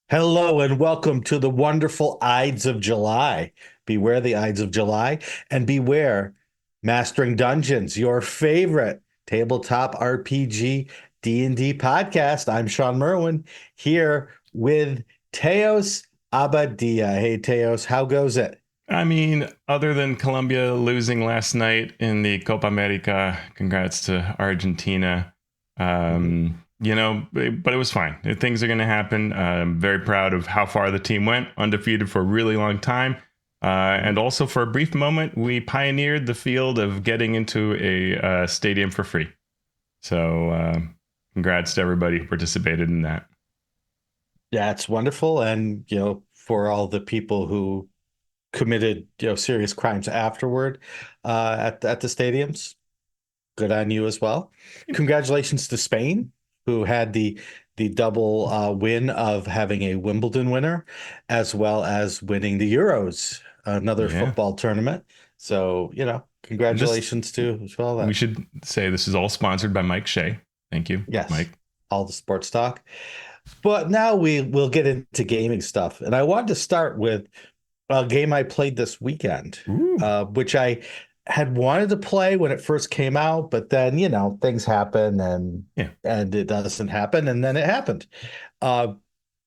Hello and welcome to the wonderful Ides of July. Beware the Ides of July and beware Mastering Dungeons, your favorite tabletop RPG D&D podcast. I'm Shawn Merwin here with Teos Abadia. Hey Teos, how goes it? I mean, other than Colombia losing last night in the Copa America, congrats to Argentina. But it was fine. Things are going to happen. I'm very proud of how far the team went, undefeated for a really long time. And also, for a brief moment, we pioneered the field of getting into a stadium for free. So, congrats to everybody who participated in that. Yeah, it's wonderful. And, for all the people who committed, serious crimes afterward at the stadiums, good on you as well. Congratulations to Spain, who had the double win of having a Wimbledon winner, as well as winning the Euros, another Yeah. football tournament. So, congratulations to as well. We should say this is all sponsored by Mike Shea. Thank you, Yes, Mike. all the sports talk. But now we will get into gaming stuff. And I wanted to start with a game I played this weekend, which I had wanted to play when it first came out, but then things happen and it doesn't happen, and then it happened. Uh,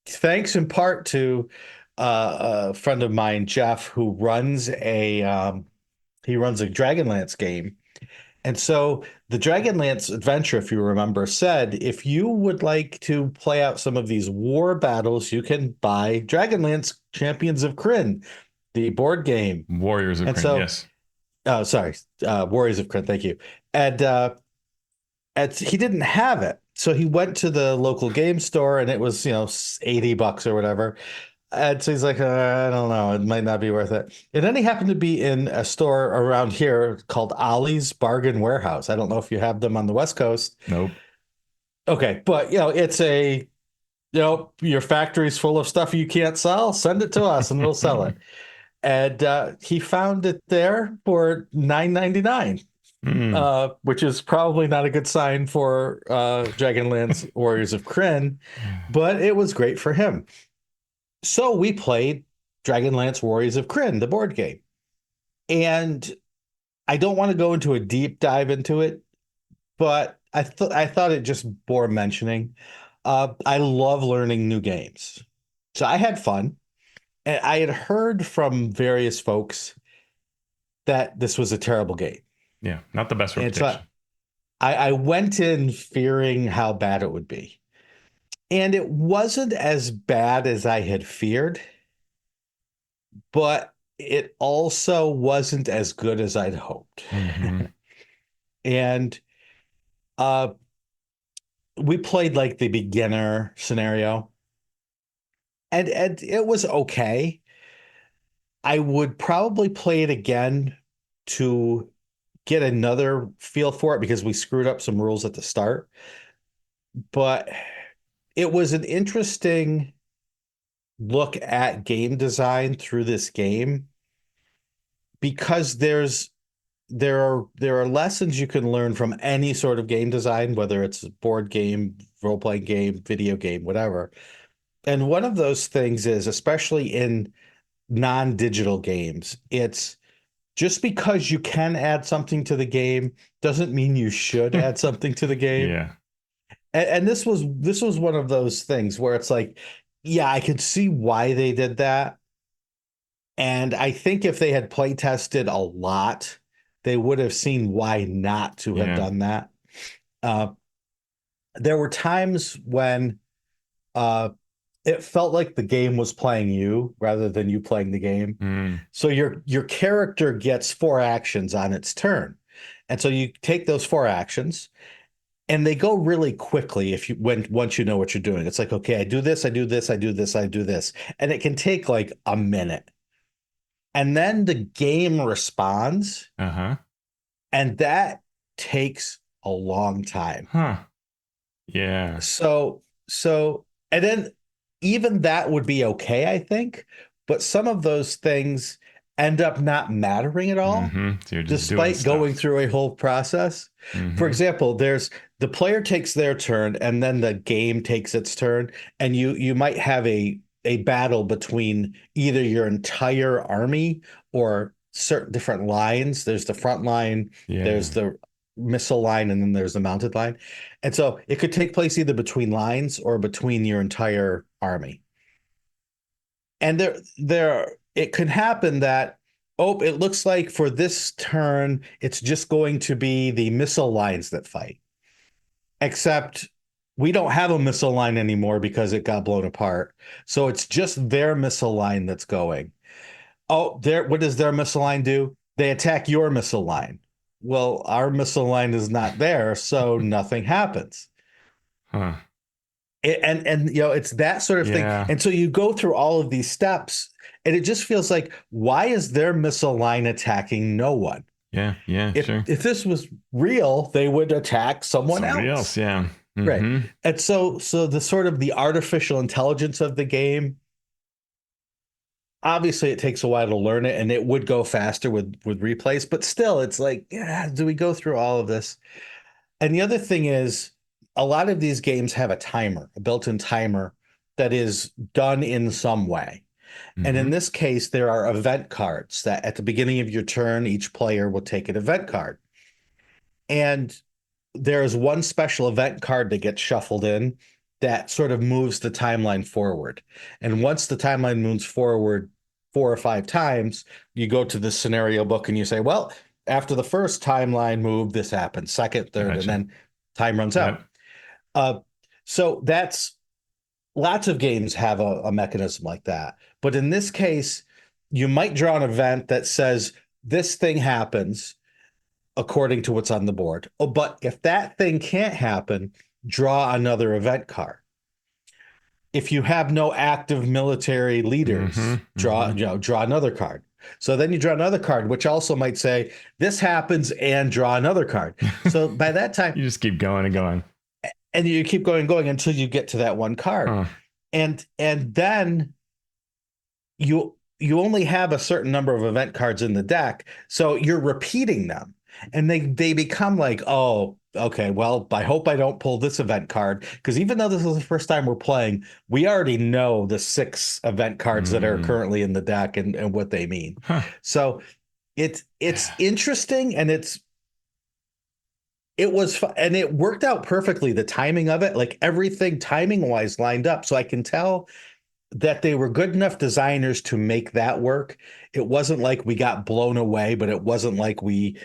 Thanks in part to a friend of mine, Jeff, who runs he runs a Dragonlance game. And so the Dragonlance adventure, if you remember, said if you would like to play out some of these war battles, you can buy Dragonlance Champions of Krynn, the board game. Warriors of And Krynn, so, yes. sorry, Warriors of Krynn, thank you. And he didn't have it. So he went to the local game store and it was, $80 or whatever. And so he's like, I don't know, it might not be worth it. And then he happened to be in a store around here called Ollie's Bargain Warehouse. I don't know if you have them on the West Coast. Nope. Okay, but it's your factory's full of stuff you can't sell. Send it to us and we'll sell it. And he found it there for $9.99, which is probably not a good sign for Dragonlance Warriors of Krynn, but it was great for him. So we played Dragonlance Warriors of Krynn, the board game. And I don't want to go into a deep dive into it, but I thought it just bore mentioning. I love learning new games. So I had fun. And I had heard from various folks that this was a terrible game. Yeah, not the best And so reputation. I went in fearing how bad it would be. And it wasn't as bad as I had feared, but it also wasn't as good as I'd hoped. And uh, we played like the beginner scenario, and it was okay. I would probably play it again to get another feel for it because we screwed up some rules at the start. But it was an interesting look at game design through this game because there are lessons you can learn from any sort of game design, whether it's a board game, role-playing game, video game, whatever. And one of those things is, especially in non-digital games, it's just because you can add something to the game doesn't mean you should add something to the game. Yeah. And this was one of those things where it's like, yeah, I could see why they did that. And I think if they had play tested a lot, they would have seen why not to have done that. There were times when it felt like the game was playing you rather than you playing the game. So your character gets 4 actions on its turn. And so you take those 4 actions and they go really quickly once you know what you're doing. It's like, okay, I do this, I do this, I do this, I do this. And it can take like a minute. And then the game responds. And that takes a long time. Yeah. So and then even that would be okay, I think. But some of those things end up not mattering at all, So you're just despite going through a whole process. For example, the player takes their turn and then the game takes its turn, and you might have a a battle between either your entire army or certain different lines. There's the front line, there's Yeah. the missile line, and then there's the mounted line. And so it could take place either between lines or between your entire army. And it could happen that, oh, it looks like for this turn, it's just going to be the missile lines that fight. Except we don't have a missile line anymore because it got blown apart. So it's just their missile line that's going. Oh, what does their missile line do? They attack your missile line. Well, our missile line is not there, so nothing happens. Huh. And it's that sort of thing. Yeah. And so you go through all of these steps, and it just feels like, why is their missile line attacking no one? Yeah. Sure. If this was real, they would attack somebody else. Yeah. Mm-hmm. Right. And so the sort of the artificial intelligence of the game, obviously it takes a while to learn it, and it would go faster with replays, but still it's like, yeah, do we go through all of this? And the other thing is, a lot of these games have a built-in timer that is done in some way. Mm-hmm. And in this case, there are event cards that at the beginning of your turn, each player will take an event card. And there's one special event card that gets shuffled in that sort of moves the timeline forward. And once the timeline moves forward 4 or 5 times, you go to the scenario book and you say, well, after the first timeline move, this happens, second, third, Gotcha. and then time runs out. So that's lots of games have a mechanism like that. But in this case, you might draw an event that says this thing happens according to what's on the board. Oh, but if that thing can't happen, draw another event card. If you have no active military leaders, draw another card. So then you draw another card, which also might say this happens, and draw another card. So by that time, you just keep going and going. And you keep going until you get to that one card. And then you only have a certain number of event cards in the deck. So you're repeating them. And they become like, oh, okay, well, I hope I don't pull this event card. Because even though this is the first time we're playing, we already know the 6 event cards that are currently in the deck and what they mean. So it's interesting, and it was fun, and it worked out perfectly. The timing of it, like everything timing wise lined up. So I can tell that they were good enough designers to make that work. It wasn't like we got blown away, but it wasn't like we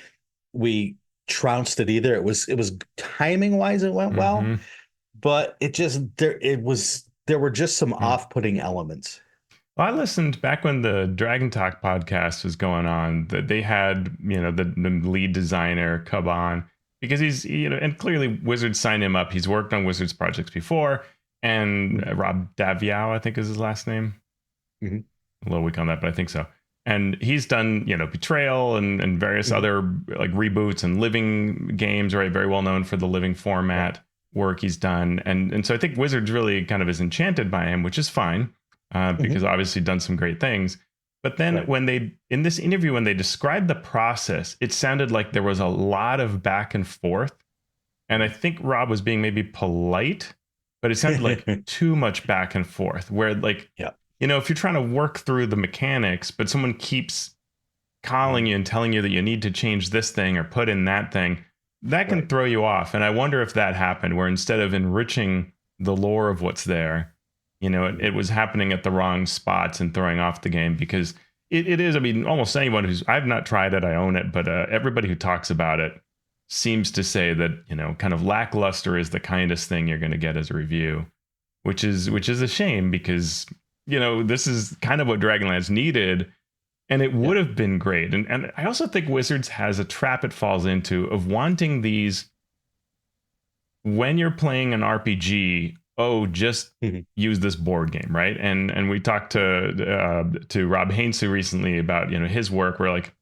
trounced it either. It was timing wise, it went well, but there were just some off-putting elements. Well, I listened back when the Dragon Talk podcast was going on, that they had, the lead designer come on, because he's, and clearly Wizards signed him up. He's worked on Wizards projects before, and Rob Daviau, I think is his last name. A little weak on that, but I think so. And he's done, Betrayal and various other like reboots and living games, right? Very well known for the living format work he's done. And so I think Wizards really kind of is enchanted by him, which is fine, because obviously done some great things. But then when in this interview, when they described the process, it sounded like there was a lot of back and forth. And I think Rob was being maybe polite, but it sounded like too much back and forth, where like, if you're trying to work through the mechanics, but someone keeps calling you and telling you that you need to change this thing or put in that thing, that can throw you off. And I wonder if that happened, where instead of enriching the lore of what's there, it was happening at the wrong spots and throwing off the game, because it is, I mean, almost anyone I've not tried it, I own it, but everybody who talks about it seems to say that, kind of lackluster is the kindest thing you're going to get as a review, which is a shame, because, this is kind of what Dragonlance needed, and it would have been great. And I also think Wizards has a trap it falls into of wanting these, when you're playing an RPG, just use this board game, right? And we talked to Rob Hainsey recently about his work, where like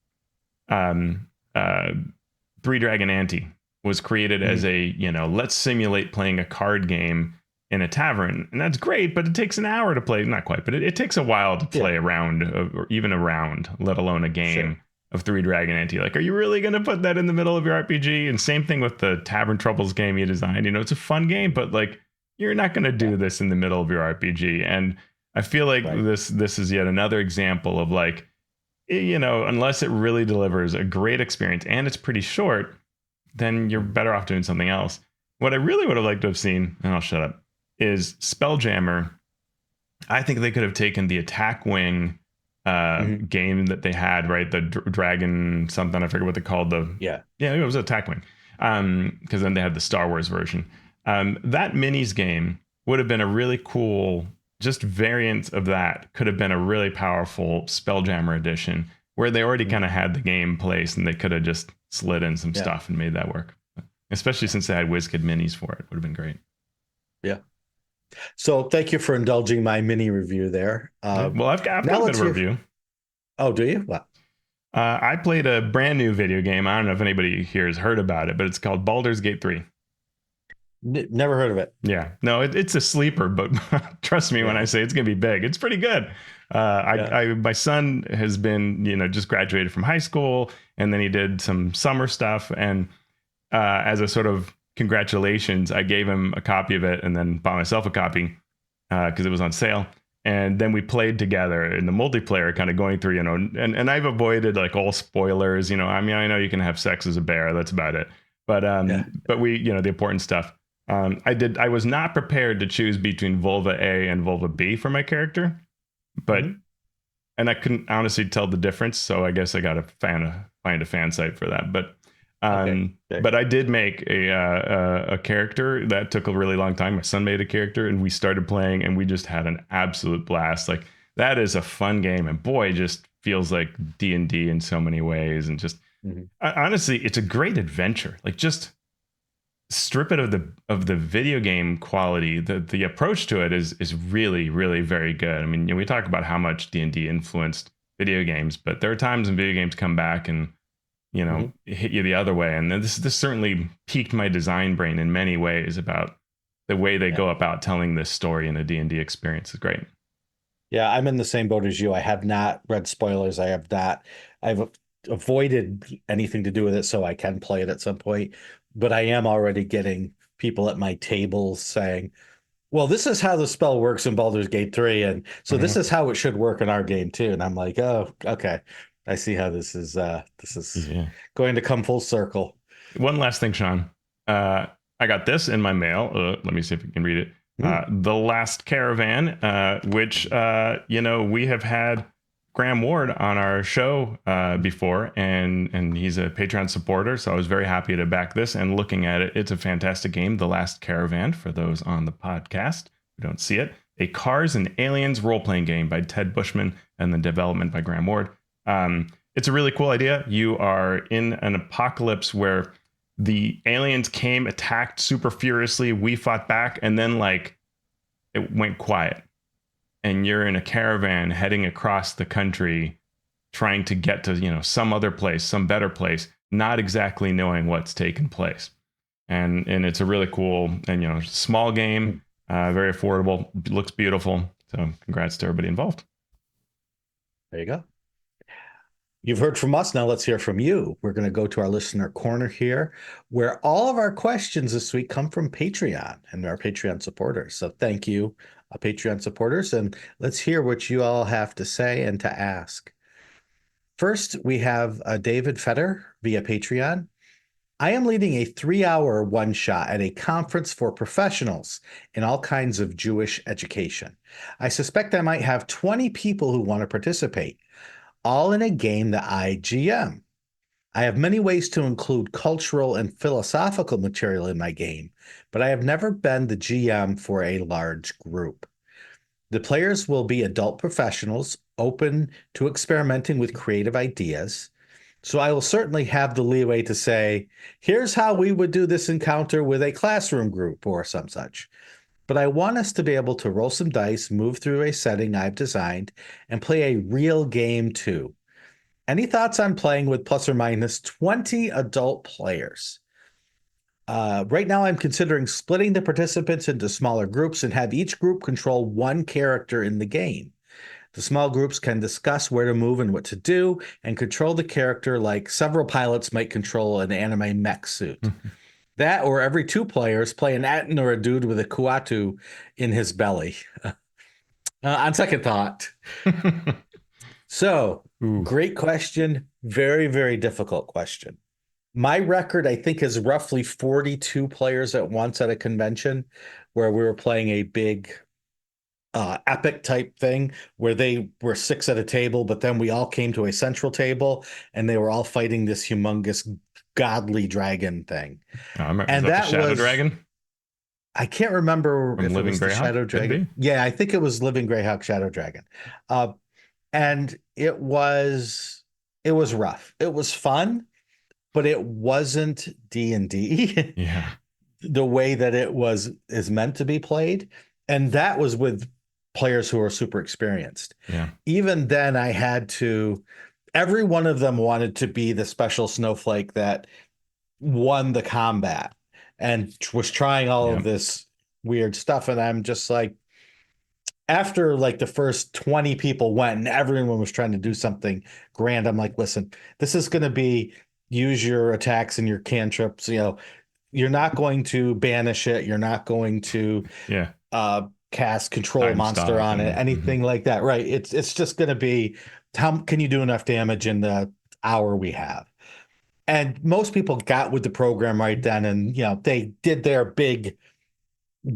Three Dragon Ante was created as a let's simulate playing a card game in a tavern, and that's great, but it takes an hour to play. Not quite, but it takes a while to play a round, or even a round, let alone a game of Three Dragon Ante. Like, are you really going to put that in the middle of your RPG? And same thing with the Tavern Troubles game you designed. It's a fun game, but like, you're not going to do this in the middle of your RPG. And I feel like Right. this is yet another example of like, unless it really delivers a great experience and it's pretty short, then you're better off doing something else. What I really would have liked to have seen, and I'll shut up, is Spelljammer. I think they could have taken the Attack Wing Mhm. game that they had, right? The Dragon something, I forget what they called Yeah. yeah, it was Attack Wing. Because then they had the Star Wars version. That minis game would have been a really cool, just variant of that. Could have been a really powerful Spelljammer edition where they already kind of had the game placed and they could have just slid in some Yeah. stuff and made that work. Especially since they had WizKid minis for it, would have been great. Yeah. So thank you for indulging my mini review there. Yeah. Well, I've got Now a bit let's of a hear. review. Oh, do you? Well, I played a brand new video game. I don't know if anybody here has heard about it, but it's called Baldur's Gate 3. never heard of it. Yeah, no, it's a sleeper, but trust me when I say it's gonna be big. It's pretty good. My son has been, just graduated from high school, and then he did some summer stuff, and as a sort of congratulations, I gave him a copy of it, and then bought myself a copy because it was on sale. And then we played together in the multiplayer, kind of going through, and I've avoided like all spoilers. I mean, I know you can have sex as a bear. That's about it. But Yeah. but we, the important stuff. I was not prepared to choose between vulva A and vulva B for my character, but and I couldn't honestly tell the difference. So I guess I got to find a fan site for that. But Okay. but I did make a character that took a really long time. My son made a character, and we started playing, and we just had an absolute blast. Like that is a fun game, and boy, it just feels like D&D in so many ways, and just honestly, it's a great adventure. Like just strip it of the video game quality. The approach to it is really, really very good. I mean, we talk about how much D&D influenced video games, but there are times when video games come back and hit you the other way. And this certainly piqued my design brain in many ways about the way they go about telling this story in a D&D experience is great. Yeah, I'm in the same boat as you. I have not read spoilers. I've avoided anything to do with it so I can play it at some point. But I am already getting people at my table saying, well, this is how the spell works in Baldur's Gate 3. And so this is how it should work in our game too. And I'm like, oh, okay. I see how this is going to come full circle. One last thing, Shawn. I got this in my mail. Let me see if you can read it. The Last Caravan, which we have had Graham Ward on our show before, and he's a Patreon supporter, so I was very happy to back this. And looking at it, it's a fantastic game, The Last Caravan, for those on the podcast who don't see it. A Cars and Aliens role-playing game by Ted Bushman and the development by Graham Ward. It's a really cool idea. You are in an apocalypse where the aliens came, attacked super furiously, we fought back, and then like it went quiet. And you're in a caravan heading across the country trying to get to, some other place, some better place, not exactly knowing what's taken place. And it's a really cool and, small game, very affordable, looks beautiful. So congrats to everybody involved. There you go. You've heard from us. Now let's hear from you. We're going to go to our listener corner here, where all of our questions this week come from Patreon and our Patreon supporters. So thank you, Patreon supporters. And let's hear what you all have to say and to ask. First, we have David Fetter via Patreon. I am leading a 3-hour one-shot at a conference for professionals in all kinds of Jewish education. I suspect I might have 20 people who want to participate, all in a game that I GM. I have many ways to include cultural and philosophical material in my game, but I have never been the GM for a large group. The players will be adult professionals, open to experimenting with creative ideas. So I will certainly have the leeway to say, here's how we would do this encounter with a classroom group or some such. But I want us to be able to roll some dice, move through a setting I've designed, and play a real game too. Any thoughts on playing with plus or minus 20 adult players? Right now, I'm considering splitting the participants into smaller groups and have each group control one character in the game. The small groups can discuss where to move and what to do, and control the character like several pilots might control an anime mech suit. That, or every 2 players play an Aten or a dude with a Kuatu in his belly. On second thought. So, Ooh. great question. Very, very difficult question. My record, I think, is roughly 42 players at once at a convention where we were playing a big epic type thing where they were six at a table, but then we all came to a central table and they were all fighting this humongous godly dragon thing. Is And that the that Shadow was, Dragon I can't remember from if it Living was the Greyhawk? Shadow Could Dragon. be. Yeah, I think it was Living Greyhawk Shadow Dragon. Uh, and it was rough. It was fun, but it wasn't D&D Yeah. the way that it is meant to be played. And that was with players who are super experienced. Yeah. Even then, every one of them wanted to be the special snowflake that won the combat and was trying all of Yep. this weird stuff. And I'm just like, after like the first 20 people went and everyone was trying to do something grand, I'm like, listen, this is going to be use your attacks and your cantrips. You're not going to banish it. You're not going to Yeah. cast control Time monster stop on it, and anything like that. Right. It's just going to be how can you do enough damage in the hour we have? And most people got with the program right then, and they did their big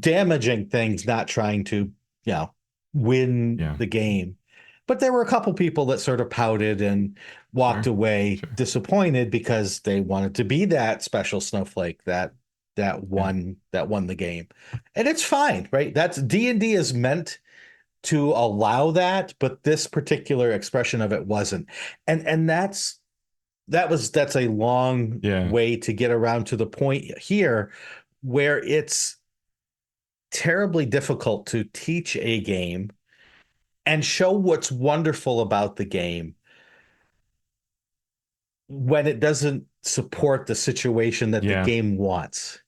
damaging things, not trying to win yeah. the game. But there were a couple people that sort of pouted and walked Sure. away Sure. disappointed because they wanted to be that special snowflake that won the game. And it's fine, right? That's D&D is meant to allow that, but this particular expression of it wasn't. And that's a long Yeah. way to get around to the point here where it's terribly difficult to teach a game and show what's wonderful about the game when it doesn't support the situation that the Yeah. game wants.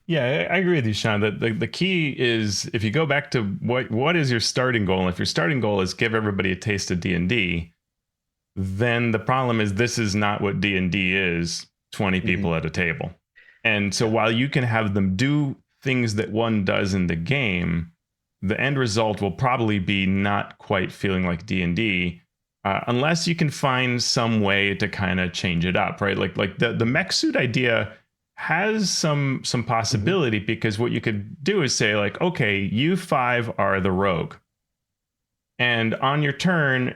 Yeah, I agree with you, Shawn. That the key is if you go back to what is your starting goal. If your starting goal is give everybody a taste of D&D, then the problem is this is not what D&D is. 20 people at a table, and so while you can have them do things that one does in the game, the end result will probably be not quite feeling like D&D. Unless you can find some way to kind of change it up, right? Like the mech suit idea has some possibility because what you could do is say like, okay, you five are the rogue, and on your turn,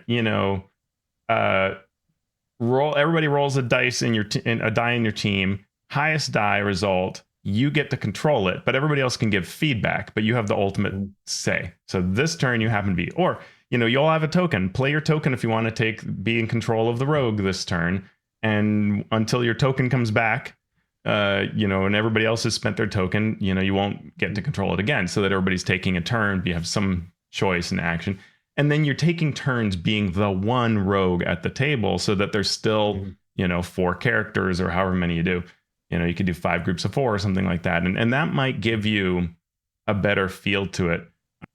everybody rolls a dice in a die in your team, highest die result. You get to control it, but everybody else can give feedback, but you have the ultimate say. So this turn you happen to be, or you'll have a token. Play your token if you want to be in control of the rogue this turn, and until your token comes back, and everybody else has spent their token, you won't get to control it again. So that everybody's taking a turn, you have some choice in action, and then you're taking turns being the one rogue at the table, so that there's still 4 characters or however many you do. You could do 5 groups of 4 or something like that, and that might give you a better feel to it.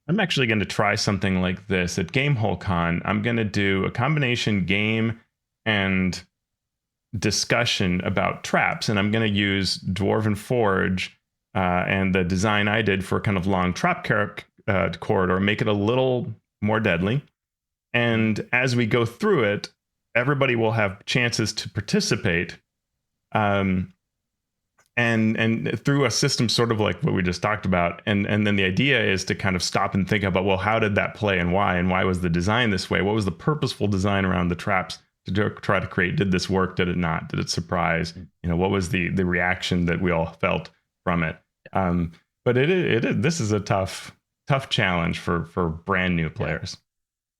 I'm actually going to try something like this at GameHole Con. I'm going to do a combination game and discussion about traps, and I'm going to use Dwarven Forge and the design I did for kind of long trap corridor, make it a little more deadly. And as we go through it, everybody will have chances to participate. And through a system sort of like what we just talked about, and then the idea is to kind of stop and think about, well, how did that play and why was the design this way? What was the purposeful design around the traps to try to create? Did this work? Did it not? Did it surprise? What was the reaction that we all felt from it? But this is a tough challenge for brand new players.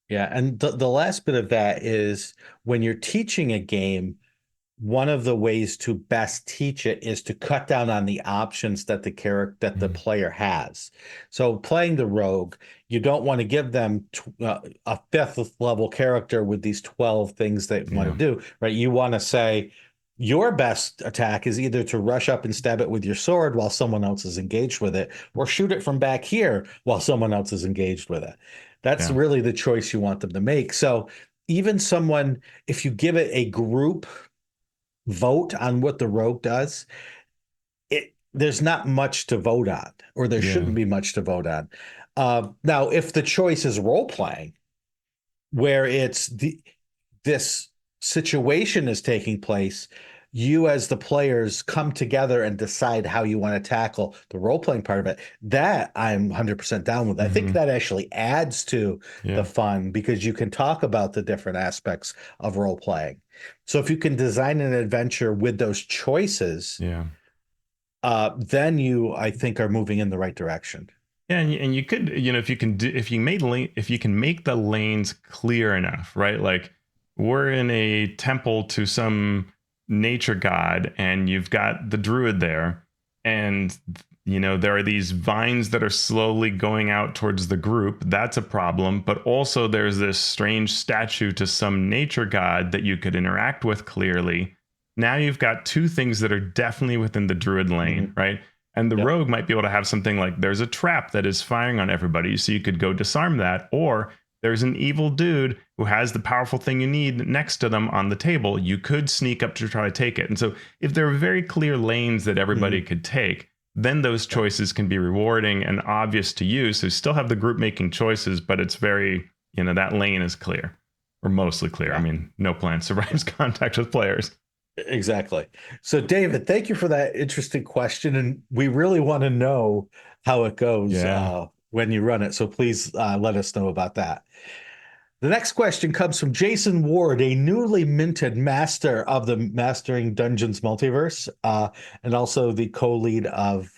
Yeah, and the last bit of that is when you're teaching a game, one of the ways to best teach it is to cut down on the options that the player has. So playing the rogue, you don't want to give them a 5th level character with these 12 things they want to do, right? You want to say your best attack is either to rush up and stab it with your sword while someone else is engaged with it, or shoot it from back here while someone else is engaged with it. That's really the choice you want them to make. So even if you give it a group vote on what the rogue does, there's not much to vote on, or there shouldn't be much to vote on. Now, if the choice is role playing, where this situation is taking place, you as the players come together and decide how you want to tackle the role playing part of it. That I'm 100% down with. I think that actually adds to the fun because you can talk about the different aspects of role playing. So if you can design an adventure with those choices, then you, I think, are moving in the right direction. Yeah, and you could, if you can make the lanes clear enough, right? Like we're in a temple to some nature god, and you've got the druid there, and there are these vines that are slowly going out towards the group. That's a problem, but also there's this strange statue to some nature god that you could interact with clearly. Now you've got two things that are definitely within the druid lane, right? And the rogue might be able to have something like there's a trap that is firing on everybody, so you could go disarm that. Or there's an evil dude who has the powerful thing you need next to them on the table. You could sneak up to try to take it. And so if there are very clear lanes that everybody could take, then those choices can be rewarding and obvious to you. So you still have the group making choices, but it's very, that lane is clear or mostly clear. I mean, no plan survives contact with players. Exactly. So, David, thank you for that interesting question. And we really want to know how it goes when you run it. So please let us know about that. The next question comes from Jason Ward, a newly minted master of the Mastering Dungeons multiverse, and also the co-lead of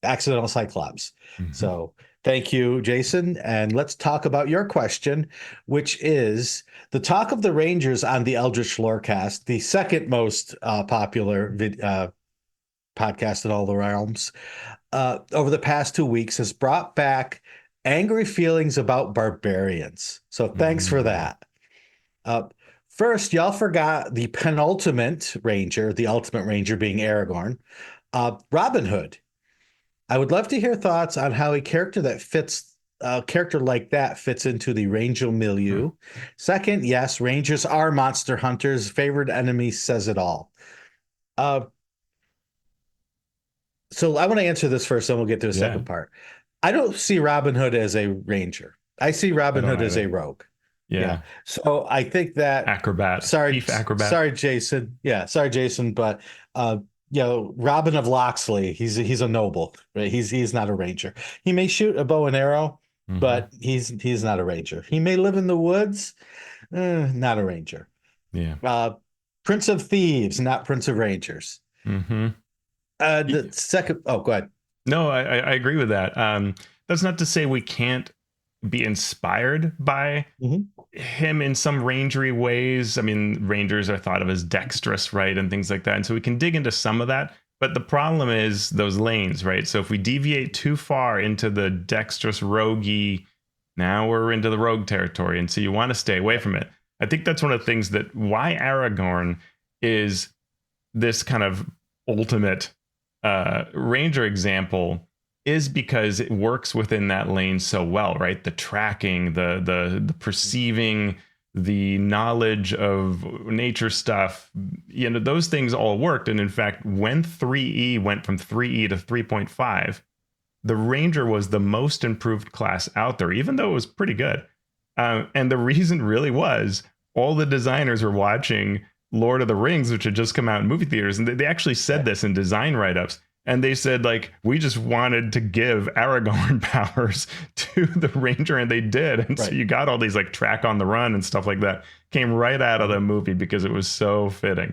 Accidental Cyclops. So thank you, Jason. And let's talk about your question, which is the talk of the Rangers on the Eldritch Lorecast, the second most popular podcast in all the realms, over the past 2 weeks has brought back angry feelings about barbarians. So thanks for that. First, y'all forgot the penultimate ranger, the ultimate ranger being Aragorn, Robin Hood. I would love to hear thoughts on how a character like that fits into the ranger milieu. Second, yes, rangers are monster hunters. Favorite enemy says it all. So I want to answer this first, then we'll get to the second part. I don't see Robin Hood as a ranger. I see Robin Hood as a rogue. Yeah. So I think that acrobat. Chief acrobat. Sorry, Jason. Yeah. Sorry, Jason. But Robin of Locksley, he's a noble, right? He's not a ranger. He may shoot a bow and arrow, but he's not a ranger. He may live in the woods, not a ranger. Yeah. Prince of Thieves, not Prince of Rangers. The second. Oh, go ahead. No, I agree with that. That's not to say we can't be inspired by him in some rangery ways. I mean, rangers are thought of as dexterous, right? And things like that. And so we can dig into some of that. But the problem is those lanes, right? So if we deviate too far into the dexterous roguey, now we're into the rogue territory. And so you want to stay away from it. I think that's one of the things that why Aragorn is this kind of ultimate ranger example is because it works within that lane so well, right? The tracking, the perceiving, the knowledge of nature stuff, those things all worked. And in fact, when 3E went from 3E to 3.5, the ranger was the most improved class out there, even though it was pretty good. And the reason really was all the designers were watching Lord of the Rings, which had just come out in movie theaters. And they actually said this in design write-ups. And they said, like, we just wanted to give Aragorn powers to the ranger, and they did. And so you got all these like track on the run and stuff like that came right out of the movie because it was so fitting.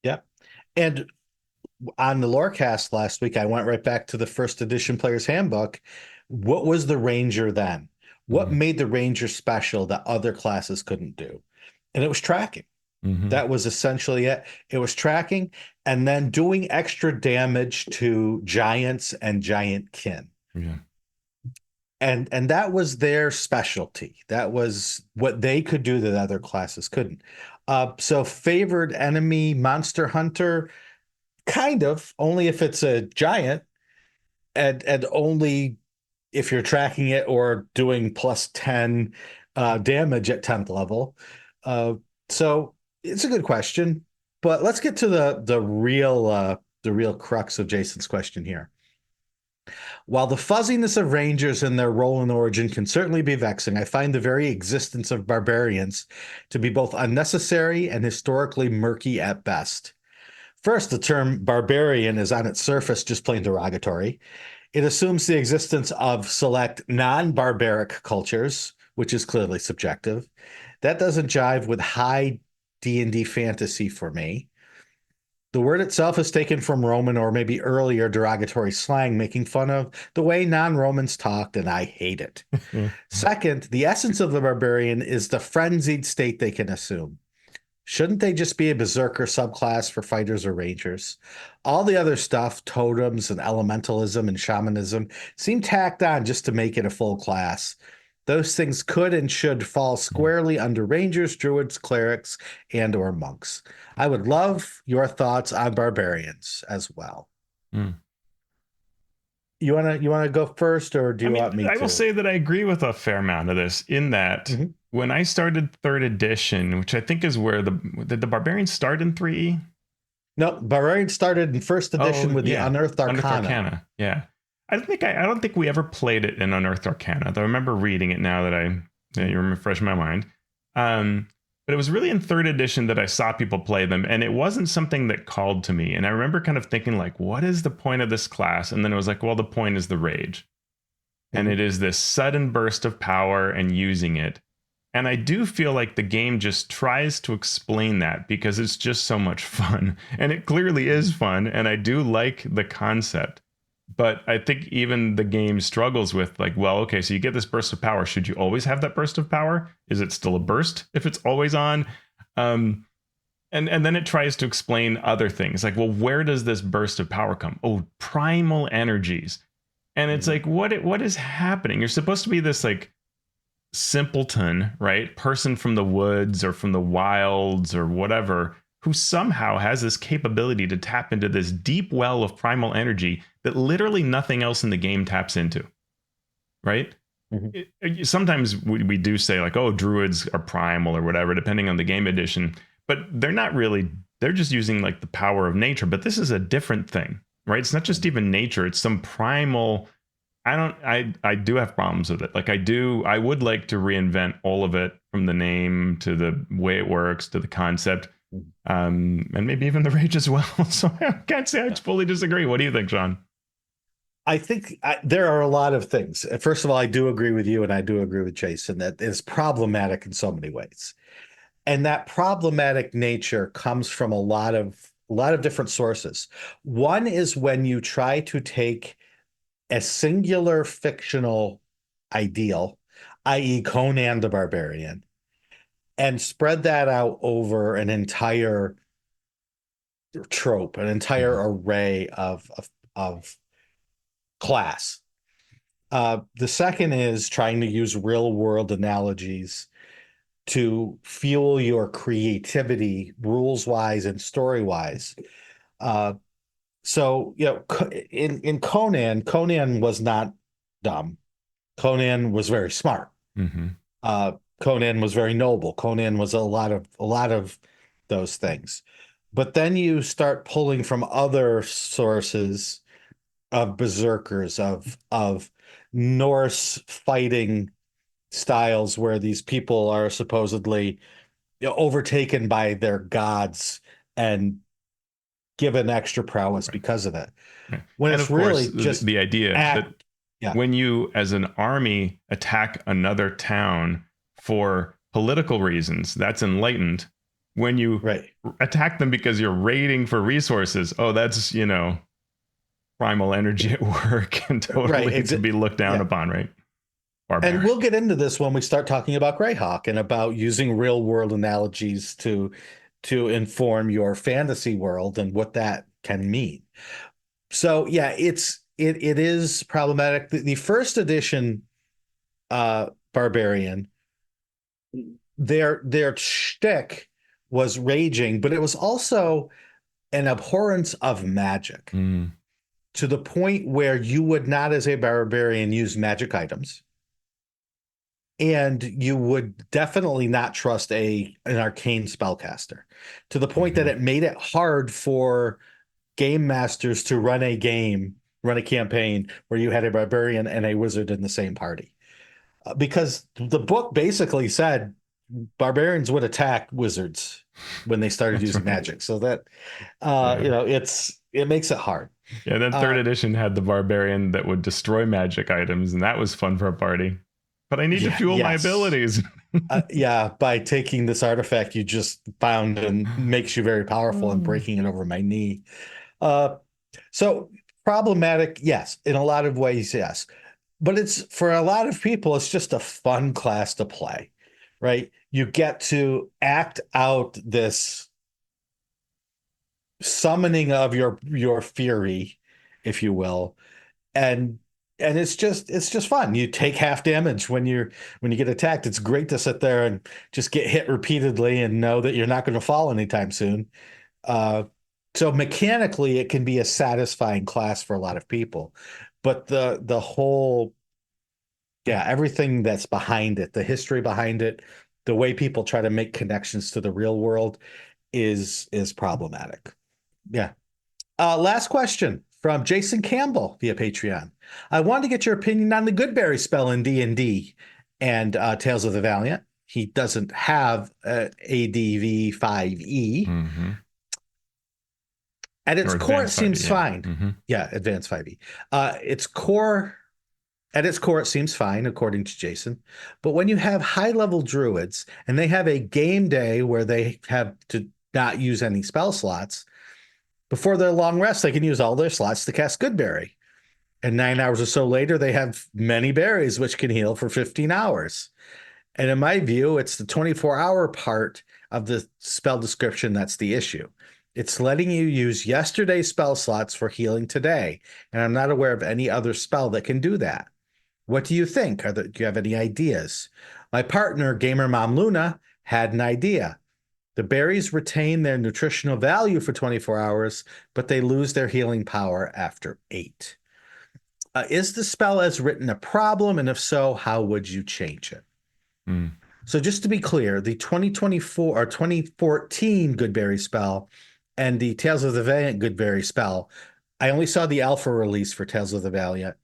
Yep. And on the Lorecast last week, I went right back to the first edition Player's Handbook. What was the ranger then? What made the ranger special that other classes couldn't do? And it was tracking. That was essentially it. It was tracking and then doing extra damage to giants and giant kin. Yeah. And that was their specialty. That was what they could do that other classes couldn't. So favored enemy, monster hunter, kind of, only if it's a giant and only if you're tracking it or doing plus 10 damage at 10th level. So it's a good question, but let's get to the real crux of Jason's question here. While the fuzziness of Rangers and their role in Origin can certainly be vexing, I find the very existence of barbarians to be both unnecessary and historically murky at best. First, the term barbarian is on its surface just plain derogatory. It assumes the existence of select non-barbaric cultures, which is clearly subjective. That doesn't jive with high D&D fantasy for me. The word itself is taken from Roman or maybe earlier derogatory slang, making fun of the way non-Romans talked, and I hate it. Second, the essence of the barbarian is the frenzied state they can assume. Shouldn't they just be a berserker subclass for fighters or rangers? All the other stuff, totems and elementalism and shamanism, seem tacked on just to make it a full class. Those things could and should fall squarely under rangers, druids, clerics, and or monks. I would love your thoughts on barbarians as well. Mm. You wanna go first, or do you want me to? I will say that I agree with a fair amount of this in that when I started 3rd edition, which I think is where did the barbarians start in 3E? No, barbarian started in 1st edition with the Unearthed Arcana. Unearthed Arcana, yeah. I don't think we ever played it in Unearthed Arcana. Though I remember reading it now that you refresh my mind. But it was really in 3rd edition that I saw people play them, and it wasn't something that called to me. And I remember kind of thinking, like, what is the point of this class? And then it was like, well, the point is the rage. And it is this sudden burst of power and using it. And I do feel like the game just tries to explain that because it's just so much fun. And it clearly is fun, and I do like the concept. But I think even the game struggles with, like, well, okay, so you get this burst of power. Should you always have that burst of power? Is it still a burst if it's always on? And then it tries to explain other things. Like, well, where does this burst of power come? Oh, primal energies. And it's like, what is happening? You're supposed to be this, like, simpleton, right? Person from the woods or from the wilds or whatever, who somehow has this capability to tap into this deep well of primal energy that literally nothing else in the game taps into, right? Sometimes we do say, like, oh, druids are primal or whatever, depending on the game edition, but they're not really, they're just using, like, the power of nature. But this is a different thing, right? It's not just even nature, it's some primal. I do have problems with it. Like, I would like to reinvent all of it, from the name to the way it works to the concept. And maybe even the rage as well. So I can't say I fully disagree. What do you think, Shawn? I think there are a lot of things. First of all, I do agree with you, and I do agree with Jason that it's problematic in so many ways. And that problematic nature comes from a lot of different sources. One is when you try to take a singular fictional ideal, i.e. Conan the Barbarian, and spread that out over an entire trope, an entire array of class. The second is trying to use real world analogies to fuel your creativity, rules wise and story wise. So, in Conan was not dumb. Conan was very smart. Conan was very noble. Conan was a lot of those things. But then you start pulling from other sources of berserkers, of Norse fighting styles where these people are supposedly overtaken by their gods and given extra prowess because of it. When and it's of really course, just the idea that when you, as an army, attack another town for political reasons, that's enlightened. When you attack them because you're raiding for resources, that's, primal energy at work and totally to be looked down upon, right? Barbarian. And we'll get into this when we start talking about Greyhawk and about using real world analogies to inform your fantasy world and what that can mean. So yeah, it is problematic. The first edition Barbarian, their shtick was raging, but it was also an abhorrence of magic to the point where you would not, as a barbarian, use magic items. And you would definitely not trust an arcane spellcaster, to the point that it made it hard for game masters to run a game run a campaign where you had a barbarian and a wizard in the same party. Because the book basically said barbarians would attack wizards when they started That's using right. magic. So that, Yeah. it makes it hard. Yeah, then third edition had the barbarian that would destroy magic items, and that was fun for a party. But I need to fuel my abilities. Yeah, by taking this artifact you just found and makes you very powerful and breaking it over my knee. So problematic, yes. In a lot of ways, yes. But it's for a lot of people, it's just a fun class to play, right? You get to act out this summoning of your fury, if you will, and it's just fun. You take half damage when you get attacked. It's great to sit there and just get hit repeatedly and know that you're not going to fall anytime soon. So mechanically, it can be a satisfying class for a lot of people, but the whole, yeah, everything that's behind it, the history behind it, the way people try to make connections to the real world is problematic. Yeah. Last question from Jason Campbell via Patreon. I wanted to get your opinion on the Goodberry spell in D&D and Tales of the Valiant. He doesn't have ADV 5e. Mm-hmm. At its core, it seems fine. Mm-hmm. Yeah, Advanced 5e. At its core, it seems fine, according to Jason. But when you have high-level druids and they have a game day where they have to not use any spell slots, before their long rest, they can use all their slots to cast Goodberry. And 9 hours or so later, they have many berries, which can heal for 15 hours. And in my view, it's the 24-hour part of the spell description that's the issue. It's letting you use yesterday's spell slots for healing today. And I'm not aware of any other spell that can do that. What do you think? Do you have any ideas? My partner, Gamer Mom Luna, had an idea. The berries retain their nutritional value for 24 hours, but they lose their healing power after 8. Is the spell as written a problem? And if so, how would you change it? Mm. So just to be clear, the 2024 or 2014 Goodberry spell and the Tales of the Valiant Goodberry spell, I only saw the alpha release for Tales of the Valiant,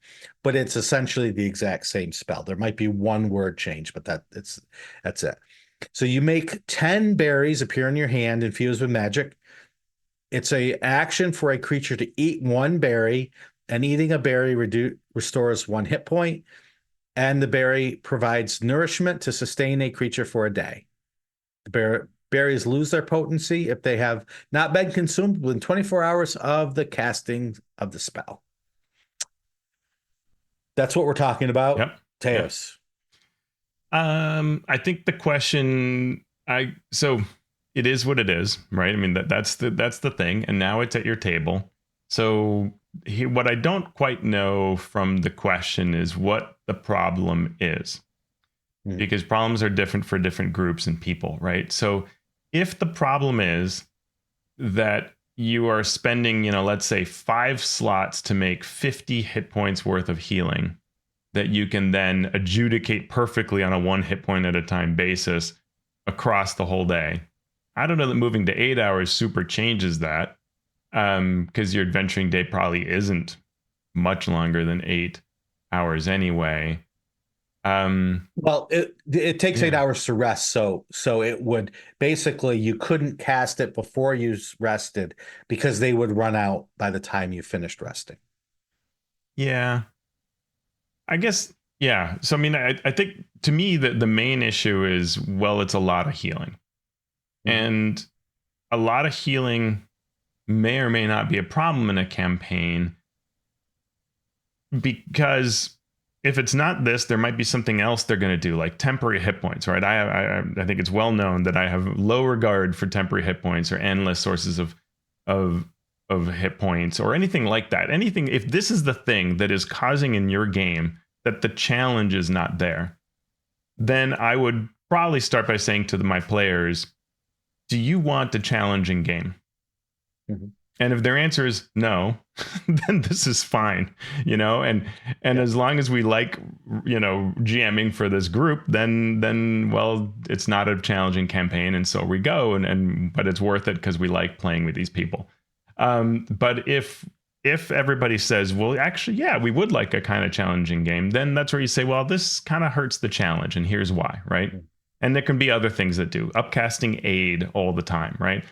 but it's essentially the exact same spell. There might be one word change, but that's it. So you make 10 berries appear in your hand infused with magic. It's an action for a creature to eat one berry, and eating a berry restores 1 hit point, and the berry provides nourishment to sustain a creature for a day. The berries lose their potency if they have not been consumed within 24 hours of the casting of the spell. That's what we're talking about. Yep. Teos. I think the question, so it is what it is, right? I mean, that's the thing. And now it's at your table. So what I don't quite know from the question is what the problem is, because problems are different for different groups and people, right? So if the problem is that you are spending, let's say 5 slots to make 50 hit points worth of healing that you can then adjudicate perfectly on a 1 hit point at a time basis across the whole day. I don't know that moving to 8 hours super changes that, because your adventuring day probably isn't much longer than 8 hours anyway. Well, it takes 8 hours to rest, so it would basically, you couldn't cast it before you rested because they would run out by the time you finished resting. Yeah, I guess. Yeah. So I mean, I think to me the main issue is, well, it's a lot of healing, and a lot of healing may or may not be a problem in a campaign, because if it's not this, there might be something else they're going to do, like temporary hit points, right? I think it's well known that I have low regard for temporary hit points or endless sources of hit points or anything like that. Anything, if this is the thing that is causing in your game that the challenge is not there, then I would probably start by saying to my players, do you want a challenging game? And if their answer is no, then this is fine, and as long as we like, GMing for this group, then well, it's not a challenging campaign. And so we go but it's worth it because we like playing with these people. But if if everybody says, well, actually, yeah, we would like a kind of challenging game, then that's where you say, well, this kind of hurts the challenge, and here's why, right? And there can be other things that do upcasting aid all the time, right?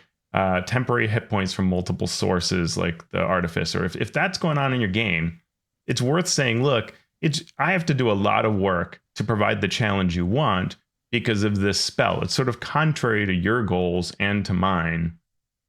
Temporary hit points from multiple sources like the Artificer. If that's going on in your game, it's worth saying, look, I have to do a lot of work to provide the challenge you want because of this spell. It's sort of contrary to your goals and to mine.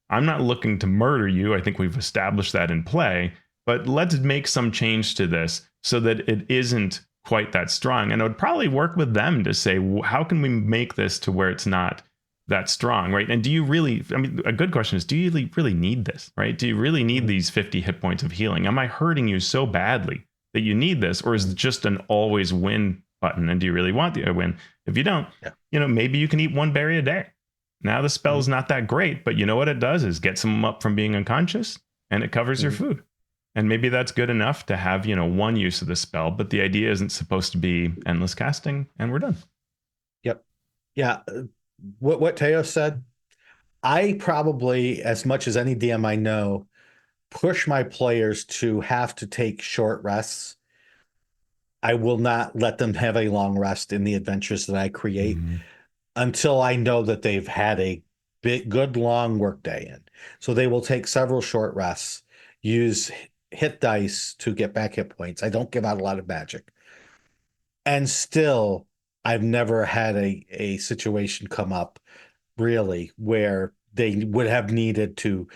I'm not looking to murder you. I think we've established that in play, but let's make some change to this so that it isn't quite that strong. And I would probably work with them to say, how can we make this to where it's not that strong, right? And do you really, I mean, a good question is, do you really need this, right? Do you really need these 50 hit points of healing? Am I hurting you so badly that you need this? Or is it just an always win button? And do you really want the win? If you don't, maybe you can eat one berry a day. Now the spell's not that great, but you know what it does is get someone up from being unconscious, and it covers your food. And maybe that's good enough to have, one use of the spell, but the idea isn't supposed to be endless casting, and we're done. Yep. Yeah. What Teos said, I probably, as much as any DM I know, push my players to have to take short rests. I will not let them have a long rest in the adventures that I create until I know that they've had a good long work day in. So they will take several short rests, use hit dice to get back hit points. I don't give out a lot of magic. And still, I've never had a situation come up really where they would have needed to